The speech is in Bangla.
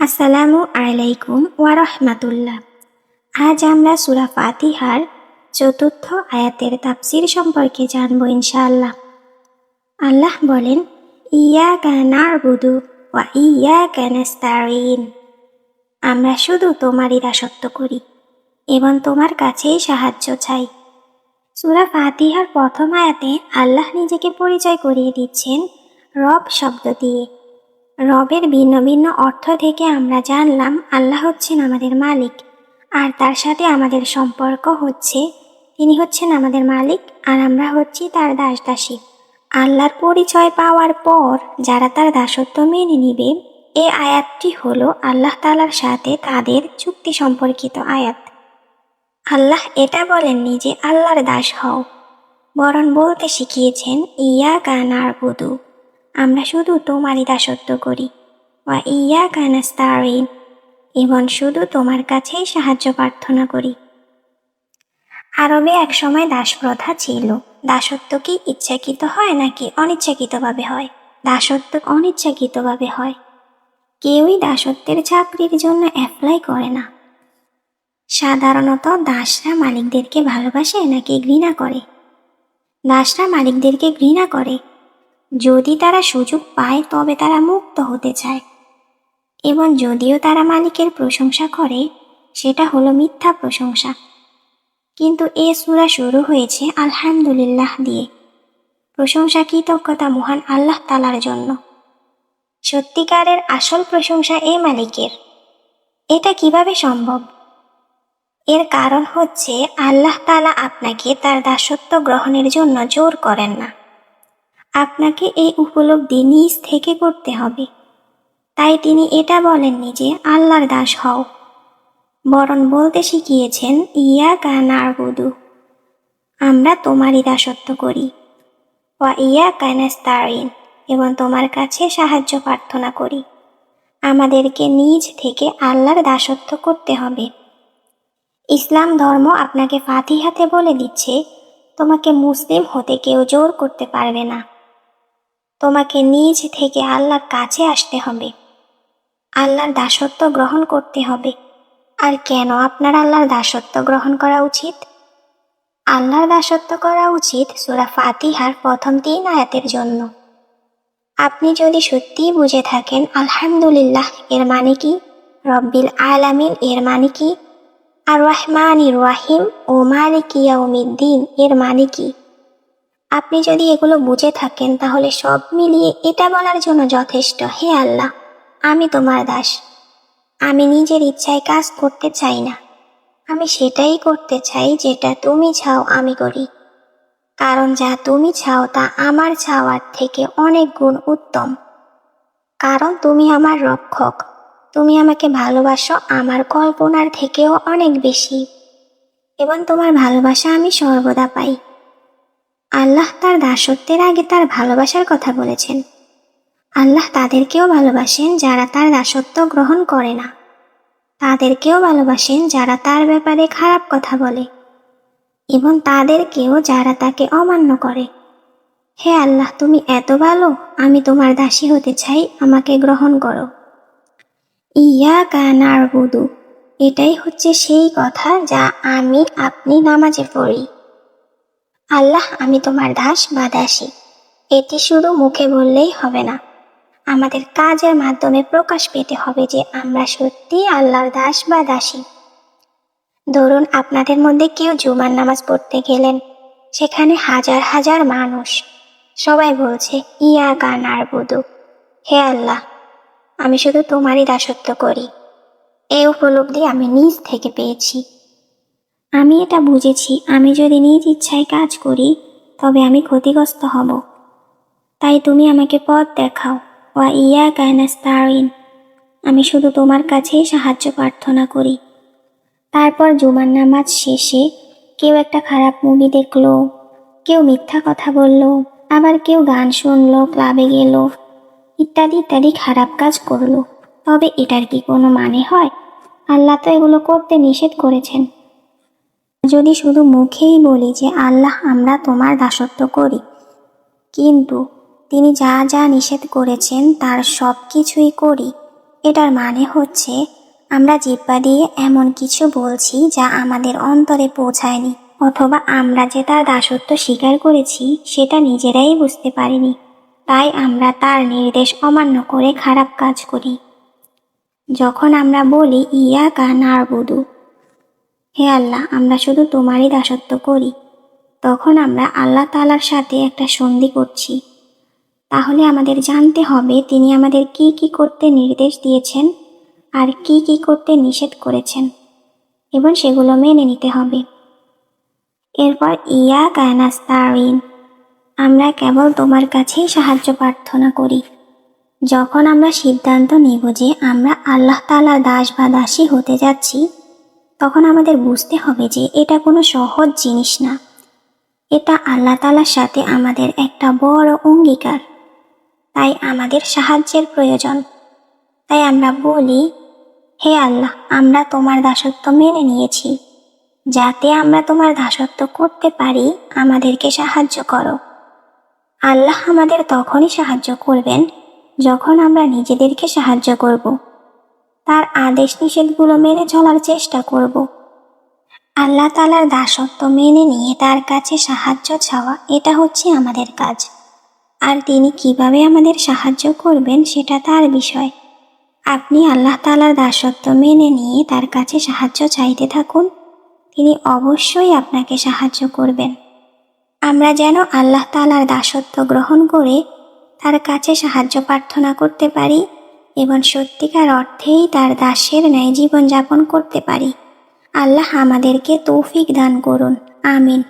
আসসালামু আলাইকুম ওয়া রাহমাতুল্লাহ। আজ আমরা সূরা ফাতিহার চতুর্থ আয়াতের তাফসীর সম্পর্কে জানব ইনশাআল্লাহ। আল্লাহ বলেন, ইয়াকা না'বুদু ওয়া ইয়াকা নাস্তাঈন। আমরা শুধু তোমারই দাসত্ব করি এবং তোমার কাছেই সাহায্য চাই। সূরা ফাতিহার প্রথম আয়াতে আল্লাহ নিজেকে পরিচয় করিয়ে দিচ্ছেন রব শব্দ দিয়ে। রবের ভিন্ন ভিন্ন অর্থ থেকে আমরা জানলাম আল্লাহ হচ্ছেন আমাদের মালিক, আর তার সাথে আমাদের সম্পর্ক হচ্ছে তিনি হচ্ছেন আমাদের মালিক আর আমরা হচ্ছি তার দাস দাসী। আল্লাহর পরিচয় পাওয়ার পর যারা তার দাসত্ব মেনে নিবে, এই আয়াতটি হলো আল্লাহ তাআলার সাথে তাদের চুক্তি সম্পর্কিত আয়াত। আল্লাহ এটা বলেননি যে আল্লাহর দাস হও, বরং বলতে শিখিয়েছেন ইয়াকা না'বুদু, আমরা শুধু তোমারই দাসত্ব করি, ওয়া ইয়াকা নাস্তাঈন, এবং শুধু তোমার কাছেই সাহায্য প্রার্থনা করি। আরবে একসময় দাসপ্রথা ছিল। দাসত্ব কি ইচ্ছাকৃত হয় নাকি অনিচ্ছাকৃতভাবে হয়? দাসত্ব অনিচ্ছাকৃতভাবে হয়। কেউই দাসত্বের চাকরির জন্য অ্যাপ্লাই করে না। সাধারণত দাসরা মালিকদেরকে ভালোবাসে নাকি ঘৃণা করে? দাসরা মালিকদেরকে ঘৃণা করে। যদি তারা সুযোগ পায় তবে তারা মুক্ত হতে চায়, এবং যদিও তারা মালিকের প্রশংসা করে সেটা হলো মিথ্যা প্রশংসা। কিন্তু এ সূরা শুরু হয়েছে আলহামদুলিল্লাহ দিয়ে। প্রশংসা কৃতজ্ঞতা মহান আল্লাহ তাআলার জন্য। সত্যিকারের আসল প্রশংসা এই মালিকের। এটা কিভাবে সম্ভব? এর কারণ হচ্ছে আল্লাহ তাআলা আপনাকে তার দাসত্ব গ্রহণের জন্য জোর করেন না। আপনাকে এই উপলব্ধি নিজ থেকে করতে হবে। তাই তিনি এটা বলেননি যে আল্লাহর দাস হও, বরং বলতে শিখিয়েছেন ইয়াকা না'বুদু, আমরা তোমারই দাসত্ব করি, ওয়া ইয়াকা নাস্তাঈন, এবং তোমার কাছে সাহায্য প্রার্থনা করি। আমাদেরকে নিজ থেকে আল্লাহর দাসত্ব করতে হবে। ইসলাম ধর্ম আপনাকে ফাতিহাতে বলে দিচ্ছে তোমাকে মুসলিম হতে কেউ জোর করতে পারবে না। তোমাকে নিজ থেকে আল্লাহর কাছে আসতে হবে, আল্লাহর দাসত্ব গ্রহণ করতে হবে। আর কেন আপনার আল্লাহর দাসত্ব গ্রহণ করা উচিত? আল্লাহর দাসত্ব করা উচিত সূরা ফাতিহার প্রথম 3 আয়াতের জন্য। আপনি যদি সত্যিই বুঝে থাকেন আলহামদুলিল্লাহ এর মানে কি, রব্বিল আলামিন এর মানে কি, আর রহমানির রহিম ও মালিকি ইয়াউমিদ্দিন এর মানে কি, আপনি যদি এগুলো বুঝে থাকেন তাহলে সব মিলিয়ে এটা বলার জন্য যথেষ্ট, হে আল্লাহ, আমি তোমার দাস। আমি নিজের ইচ্ছায় কাজ করতে চাই না, আমি সেটাই করতে চাই যেটা তুমি চাও আমি করি। কারণ যা তুমি চাও তা আমার চাওয়ার থেকে অনেক গুণ উত্তম। কারণ তুমি আমার রক্ষক, তুমি আমাকে ভালোবাসো আমার কল্পনার থেকেও অনেক বেশি, এবং তোমার ভালোবাসা আমি সর্বদা পাই। আল্লাহ তার দাসত্বের আগে তার ভালোবাসার কথা বলেছেন। আল্লাহ তাদেরকেও ভালোবাসেন যারা তার দাসত্ব গ্রহণ করে না, তাদেরকেও ভালোবাসেন যারা তার ব্যাপারে খারাপ কথা বলে, এবং তাদেরকেও যারা তাকে অমান্য করে। হে আল্লাহ, তুমি এত ভালো, আমি তোমার দাসী হতে চাই, আমাকে গ্রহণ করো। ইয়াকা না'বুদু, এটাই হচ্ছে সেই কথা যা আমি আপনি নামাজে পড়ি। আল্লাহ, আমি তোমার দাস বা দাসী, এটি শুধু মুখে বললেই হবে না, আমাদের কাজের মাধ্যমে প্রকাশ পেতে হবে যে আমরা সত্যি আল্লাহর দাস বা দাসী। ধরুন আপনাদের মধ্যে কেউ জুমার নামাজ পড়তে গেলেন, সেখানে হাজার হাজার মানুষ, সবাই বলছে ইয়াকা না'বুদু, হে আল্লাহ, আমি শুধু তোমারই দাসত্ব করি। এই উপলব্ধি আমি নিজ থেকে পেয়েছি। আমি এটা বুঝেছি আমি যদি নিজ ইচ্ছায় কাজ করি তবে আমি ক্ষতিগ্রস্ত হব। তাই তুমি আমাকে পথ দেখাও, ওয়া ইয়াকা নাস্তাঈন, আমি শুধু তোমার কাছেই সাহায্য প্রার্থনা করি। তারপর জুমার নামাজ শেষে কেউ একটা খারাপ মুভি দেখলো, কেউ মিথ্যা কথা বলল, আবার কেউ গান শুনলো, ক্লাবে গেল, ইত্যাদি ইত্যাদি খারাপ কাজ করলো। তবে এটার কি কোনো মানে হয়? আল্লাহ তো এগুলো করতে নিষেধ করেছেন। যদি শুধু মুখেই বলি যে আল্লাহ আমরা তোমার দাসত্ব করি, কিন্তু তিনি যা যা নিষেধ করেছেন তার সব কিছুই করি, এটার মানে হচ্ছে আমরা জিহ্বা দিয়ে এমন কিছু বলছি যা আমাদের অন্তরে পৌঁছায়নি, অথবা আমরা যে তার দাসত্ব স্বীকার করেছি সেটা নিজেরাই বুঝতে পারিনি, তাই আমরা তার নির্দেশ অমান্য করে খারাপ কাজ করি। যখন আমরা বলি ইয়াকা না'বুদু, হে আল্লাহ আমরা শুধু তোমারই দাসত্ব করি, তখন আমরা আল্লাহ তাআলার সাথে একটা সন্ধি করছি। তাহলে আমাদের জানতে হবে তিনি আমাদের কি কি করতে নির্দেশ দিয়েছেন আর কি কি করতে নিষেধ করেছেন, এবং সেগুলো মেনে নিতে হবে। এরপর ইয়াকা নাস্তাঈন, আমরা কেবল তোমার কাছেই সাহায্য প্রার্থনা করি। যখন আমরা সিদ্ধান্ত নিব যে আমরা আল্লাহ তাআলার দাস বা দাসী হতে যাচ্ছি, তখন আমাদের বুঝতে হবে যে এটা কোনো সহজ জিনিস না। এটা আল্লাহ তাআলার সাথে আমাদের একটা বড় অঙ্গীকার, তাই আমাদের সাহায্যের প্রয়োজন। তাই আমরা বলি, হে আল্লাহ আমরা তোমার দাসত্ব মেনে নিয়েছি, যাতে আমরা তোমার দাসত্ব করতে পারি আমাদেরকে সাহায্য করো। আল্লাহ আমাদের তখনই সাহায্য করবেন যখন আমরা নিজেদেরকে সাহায্য করব, তার আদেশ নিষেধগুলো মেনে চলার চেষ্টা করব। আল্লাহ তাআলার দাসত্ব মেনে নিয়ে তার কাছে সাহায্য চাওয়া, এটা হচ্ছে আমাদের কাজ। আর তিনি কিভাবে আমাদের সাহায্য করবেন সেটা তার বিষয়। আপনি আল্লাহ তাআলার দাসত্ব মেনে নিয়ে তার কাছে সাহায্য চাইতে থাকুন, তিনি অবশ্যই আপনাকে সাহায্য করবেন। আমরা যেন আল্লাহ তাআলার দাসত্ব গ্রহণ করে তার কাছে সাহায্য প্রার্থনা করতে পারি এবং সত্যিকার অর্থেই তার দাসের ন্যায় জীবনযাপন করতে পারি। আল্লাহ আমাদেরকে তৌফিক দান করুন, আমিন।